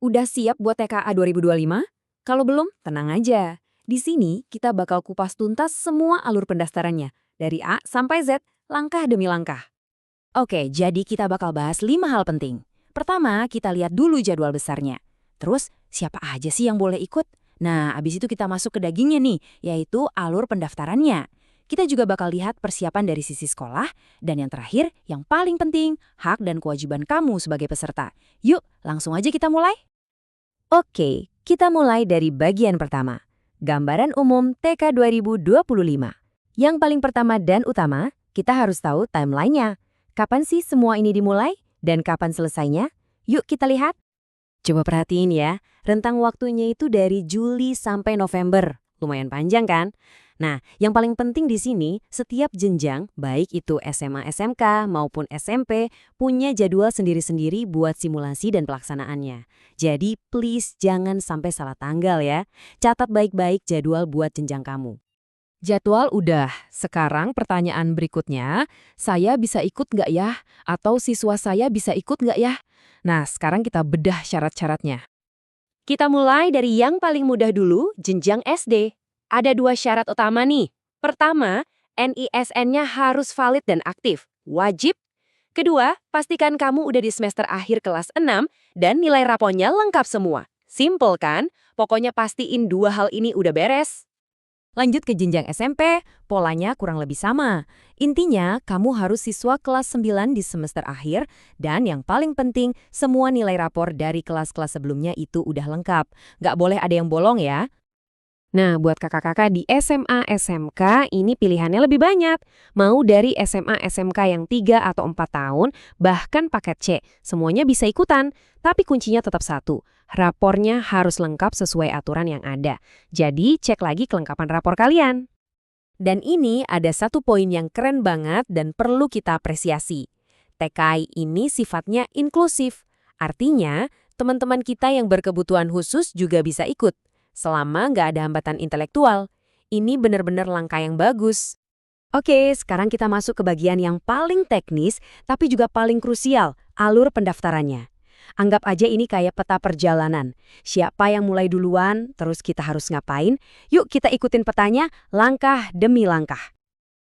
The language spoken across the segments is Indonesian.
Udah siap buat TKA 2025? Kalau belum, tenang aja. Di sini kita bakal kupas tuntas semua alur pendaftarannya, dari A sampai Z, langkah demi langkah. Oke, jadi kita bakal bahas 5 hal penting. Pertama, kita lihat dulu jadwal besarnya. Terus, siapa aja sih yang boleh ikut? Nah, abis itu kita masuk ke dagingnya nih, yaitu alur pendaftarannya. Kita juga bakal lihat persiapan dari sisi sekolah, dan yang terakhir, yang paling penting, hak dan kewajiban kamu sebagai peserta. Yuk, langsung aja kita mulai. Oke, kita mulai dari bagian pertama. Gambaran umum TK 2025. Yang paling pertama dan utama, kita harus tahu timeline-nya. Kapan sih semua ini dimulai? Dan kapan selesainya? Yuk kita lihat. Coba perhatiin ya, rentang waktunya itu dari Juli sampai November. Lumayan panjang kan? Nah, yang paling penting di sini, setiap jenjang, baik itu SMA SMK maupun SMP, punya jadwal sendiri-sendiri buat simulasi dan pelaksanaannya. Jadi, please jangan sampai salah tanggal ya. Catat baik-baik jadwal buat jenjang kamu. Jadwal udah, sekarang pertanyaan berikutnya, saya bisa ikut nggak ya? Atau siswa saya bisa ikut nggak ya? Nah, sekarang kita bedah syarat-syaratnya. Kita mulai dari yang paling mudah dulu, jenjang SD. Ada 2 syarat utama nih. Pertama, NISN-nya harus valid dan aktif. Wajib. Kedua, pastikan kamu udah di semester akhir kelas 6 dan nilai rapornya lengkap semua. Simple kan? Pokoknya pastiin 2 hal ini udah beres. Lanjut ke jenjang SMP, polanya kurang lebih sama. Intinya, kamu harus siswa kelas 9 di semester akhir, dan yang paling penting, semua nilai rapor dari kelas-kelas sebelumnya itu udah lengkap. Nggak boleh ada yang bolong ya. Nah, buat kakak-kakak di SMA, SMK, ini pilihannya lebih banyak. Mau dari SMA, SMK yang 3 atau 4 tahun, bahkan paket C. Semuanya bisa ikutan, tapi kuncinya tetap satu. Rapornya harus lengkap sesuai aturan yang ada. Jadi, cek lagi kelengkapan rapor kalian. Dan ini ada satu poin yang keren banget dan perlu kita apresiasi. TKI ini sifatnya inklusif. Artinya, teman-teman kita yang berkebutuhan khusus juga bisa ikut selama nggak ada hambatan intelektual. Ini benar-benar langkah yang bagus. Oke, sekarang kita masuk ke bagian yang paling teknis, tapi juga paling krusial, alur pendaftarannya. Anggap aja ini kayak peta perjalanan. Siapa yang mulai duluan, terus kita harus ngapain? Yuk kita ikutin petanya, langkah demi langkah.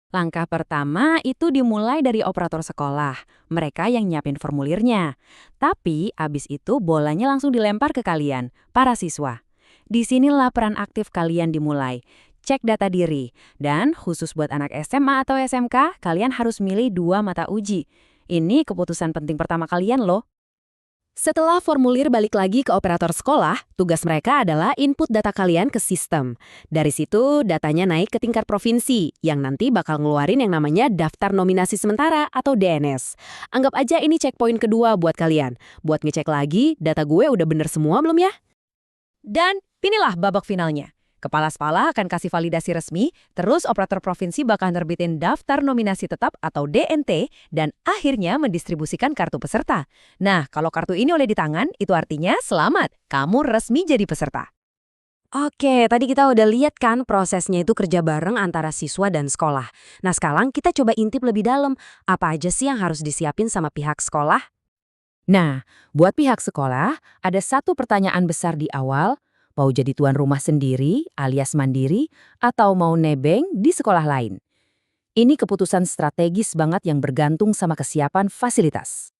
Langkah pertama itu dimulai dari operator sekolah. Mereka yang nyiapin formulirnya. Tapi abis itu bolanya langsung dilempar ke kalian, para siswa. Disinilah peran aktif kalian dimulai. Cek data diri. Dan khusus buat anak SMA atau SMK, kalian harus milih 2 mata uji. Ini keputusan penting pertama kalian loh. Setelah formulir balik lagi ke operator sekolah, tugas mereka adalah input data kalian ke sistem. Dari situ, datanya naik ke tingkat provinsi, yang nanti bakal ngeluarin yang namanya Daftar Nominasi Sementara atau DNS. Anggap aja ini checkpoint kedua buat kalian. Buat ngecek lagi, data gue udah bener semua belum ya? Dan inilah babak finalnya. Kepala sekolah akan kasih validasi resmi, terus operator provinsi bakal nerbitin daftar nominasi tetap atau DNT, dan akhirnya mendistribusikan kartu peserta. Nah, kalau kartu ini oleh di tangan, itu artinya selamat, kamu resmi jadi peserta. Oke, tadi kita udah lihat kan prosesnya itu kerja bareng antara siswa dan sekolah. Nah, sekarang kita coba intip lebih dalam. Apa aja sih yang harus disiapin sama pihak sekolah? Nah, buat pihak sekolah, ada satu pertanyaan besar di awal, mau jadi tuan rumah sendiri alias mandiri atau mau nebeng di sekolah lain. Ini keputusan strategis banget yang bergantung sama kesiapan fasilitas.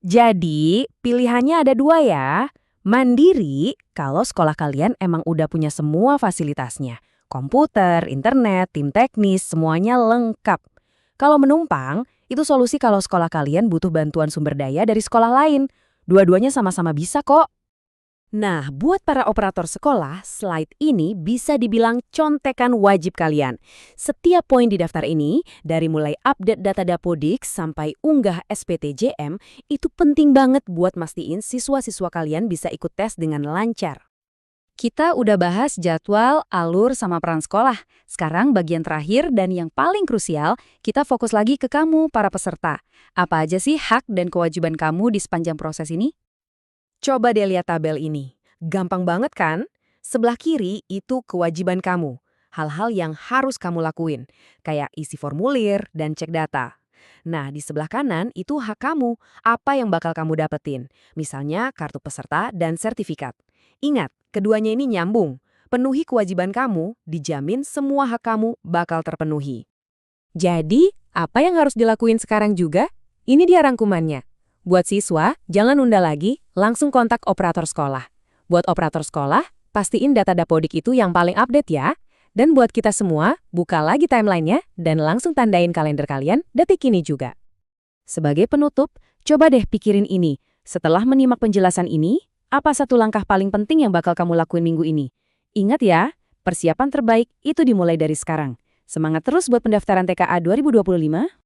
Jadi, pilihannya ada 2 ya. Mandiri, kalau sekolah kalian emang udah punya semua fasilitasnya. Komputer, internet, tim teknis, semuanya lengkap. Kalau menumpang, itu solusi kalau sekolah kalian butuh bantuan sumber daya dari sekolah lain. Dua-duanya sama-sama bisa kok. Nah, buat para operator sekolah, slide ini bisa dibilang contekan wajib kalian. Setiap poin di daftar ini, dari mulai update data Dapodik sampai unggah SPTJM, itu penting banget buat mastiin siswa-siswa kalian bisa ikut tes dengan lancar. Kita udah bahas jadwal, alur, sama peran sekolah. Sekarang bagian terakhir dan yang paling krusial, kita fokus lagi ke kamu, para peserta. Apa aja sih hak dan kewajiban kamu di sepanjang proses ini? Coba deh lihat tabel ini. Gampang banget kan? Sebelah kiri itu kewajiban kamu. Hal-hal yang harus kamu lakuin. Kayak isi formulir dan cek data. Nah, di sebelah kanan itu hak kamu, apa yang bakal kamu dapetin. Misalnya kartu peserta dan sertifikat. Ingat, keduanya ini nyambung. Penuhi kewajiban kamu, dijamin semua hak kamu bakal terpenuhi. Jadi, apa yang harus dilakuin sekarang juga? Ini dia rangkumannya. Buat siswa, jangan nunda lagi, langsung kontak operator sekolah. Buat operator sekolah, pastiin data Dapodik itu yang paling update ya. Dan buat kita semua, buka lagi timeline-nya dan langsung tandain kalender kalian detik ini juga. Sebagai penutup, coba deh pikirin ini. Setelah menyimak penjelasan ini, apa satu langkah paling penting yang bakal kamu lakuin minggu ini? Ingat ya, persiapan terbaik itu dimulai dari sekarang. Semangat terus buat pendaftaran TKA 2025.